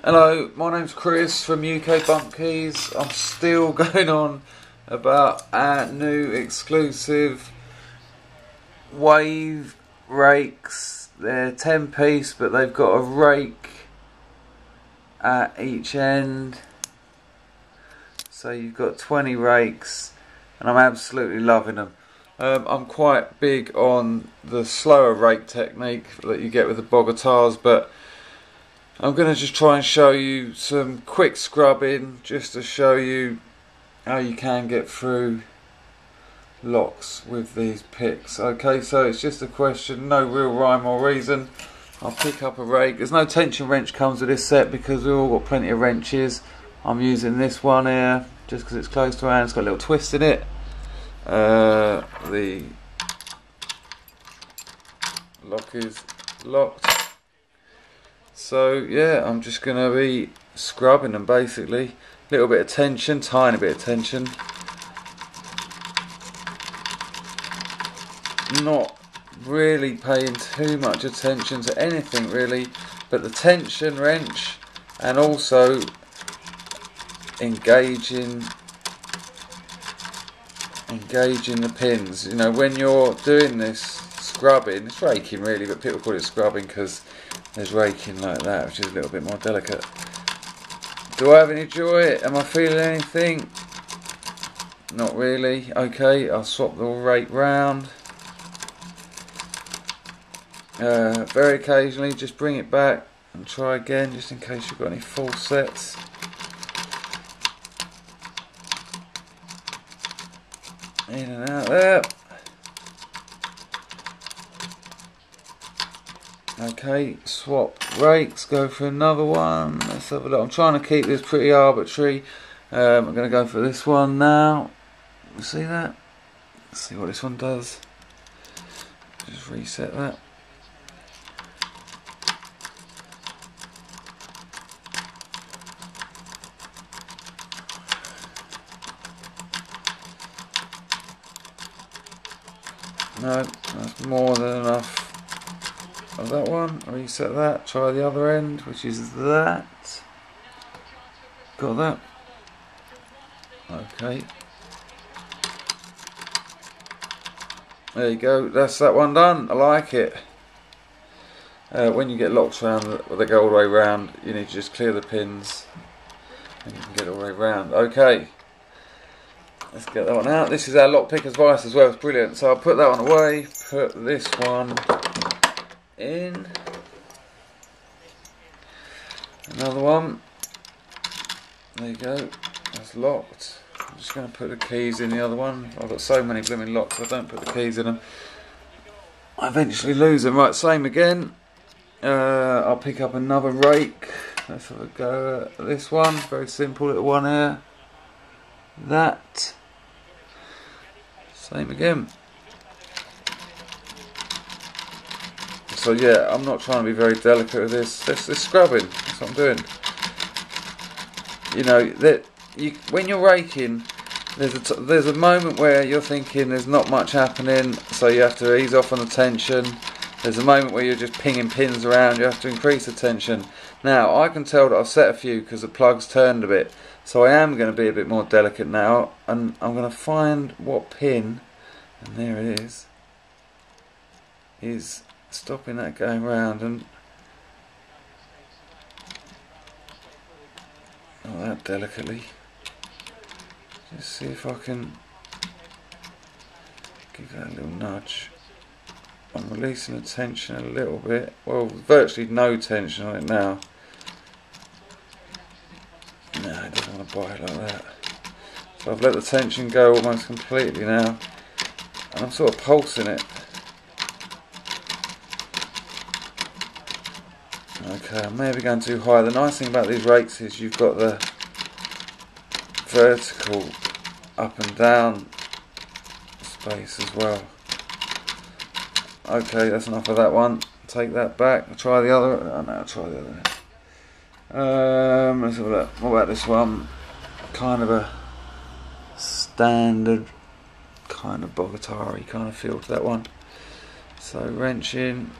Hello, my name's Chris from UK Bump Keys. I'm still going on about our new exclusive wave rakes. They're 10 piece, but they've got a rake at each end. So you've got 20 rakes, and I'm absolutely loving them. I'm quite big on the slower rake technique that you get with the Bogatars, but I'm going to just try and show you some quick scrubbing just to show you how you can get through locks with these picks. Okay, so it's just a question, no real rhyme or reason. I'll pick up a rake. There's no tension wrench comes with this set because we've all got plenty of wrenches. I'm using this one here just because it's close to hand. It's got a little twist in it. The lock is locked. So yeah, I'm just going to be scrubbing them basically. A little bit of tension, tiny bit of tension. Not really paying too much attention to anything really, but the tension wrench and also engaging the pins. You know, when you're doing this scrubbing, it's raking really, but people call it scrubbing because there's raking like that, which is a little bit more delicate. Do I have any joy? Am I feeling anything? Not really. Okay, I'll swap the rake round. Very occasionally, just bring it back and try again, just in case you've got any false sets. In and out there. Okay, swap rakes, go for another one. Let's have a look. I'm trying to keep this pretty arbitrary. I'm going to go for this one now. You see that? Let's see what this one does. Just reset that. No, that's more than enough of that one. Reset that, try the other end, which is that. Got that? Okay. There you go, that's that one done. I like it. When you get locks around that go all the way round, you need to just clear the pins and you can get all the way round. Okay. Let's get that one out. This is our lock picker's vise as well, it's brilliant. So I'll put that one away, put this one in. Another one. There you go, that's locked. I'm just going to put the keys in the other one. I've got so many blooming locks, I don't put the keys in them. I eventually lose them. Right, same again. I'll pick up another rake. Let's have a go at this one. Very simple little one here. That. Same again. So yeah, I'm not trying to be very delicate with this. This is scrubbing. That's what I'm doing. You know when you're raking, there's a moment where you're thinking there's not much happening, so you have to ease off on the tension. There's a moment where you're just pinging pins around. You have to increase the tension. Now I can tell that I've set a few because the plug's turned a bit. So I am going to be a bit more delicate now, and I'm going to find what pin, and there it is stopping that going round, and not that delicately. Just see if I can give that a little nudge. I'm releasing the tension a little bit, well virtually no tension on it now. No, it doesn't want to bite like that. So I've let the tension go almost completely now, and I'm sort of pulsing it. Okay, I may be going too high. The nice thing about these rakes is you've got the vertical up and down space as well. Okay, that's enough of that one. Take that back. I'll try the other. Oh no, I'll try the other. Let's have a look. What about this one? Kind of a standard kind of Bogatari kind of feel to that one. So wrench in.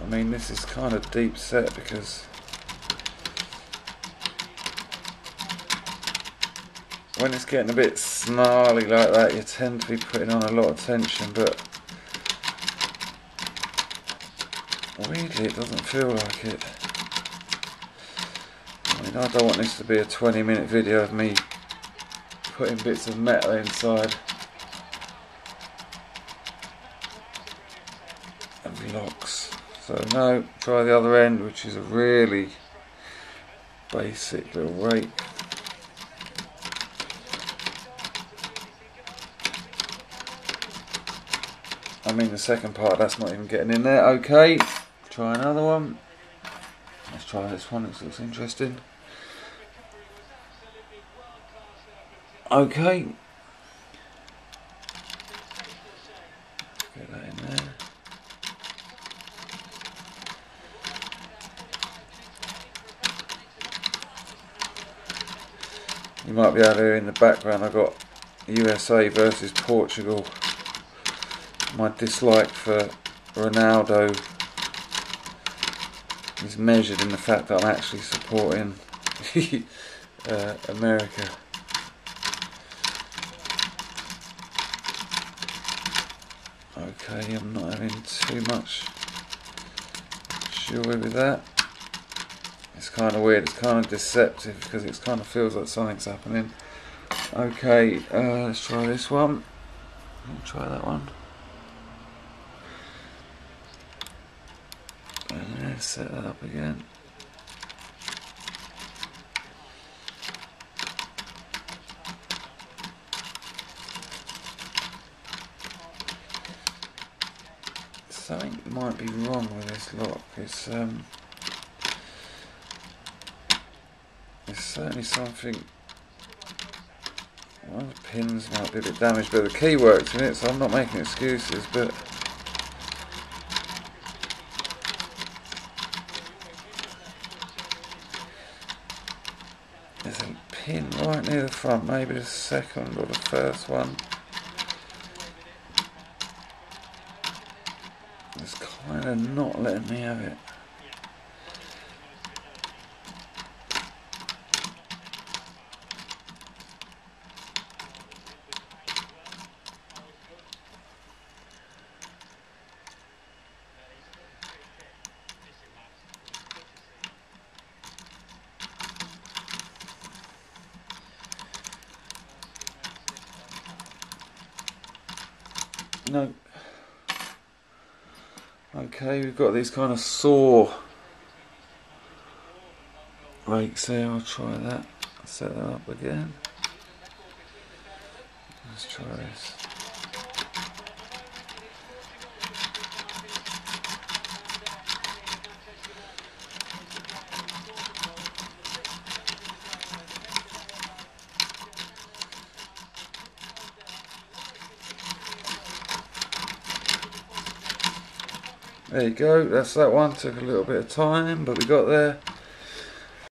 I mean, this is kind of deep set because when it's getting a bit snarly like that, you tend to be putting on a lot of tension, but weirdly it doesn't feel like it. I mean, I don't want this to be a 20-minute video of me putting bits of metal inside of locks. So no, try the other end, which is a really basic little rake. I mean, the second part, that's not even getting in there. Okay, try another one. Let's try this one, this looks interesting. Okay. Get that in there. You might be able to hear in the background I've got USA versus Portugal. My dislike for Ronaldo is measured in the fact that I'm actually supporting America. Okay, I'm not having too much joy with that. It's kind of weird, it's kind of deceptive because it kind of feels like something's happening. Okay, let's try this one. I'll try that one. And then set that up again. Something might be wrong with this lock. It's certainly something. One of the pins might be a bit damaged, but the key works in it, so I'm not making excuses. But there's a pin right near the front, maybe the second or the first one. It's kind of not letting me have it. No. Okay, we've got these kind of saw rakes there. I'll try that. I'll set that up again. Let's try this. There you go, that's that one. Took a little bit of time, but we got there.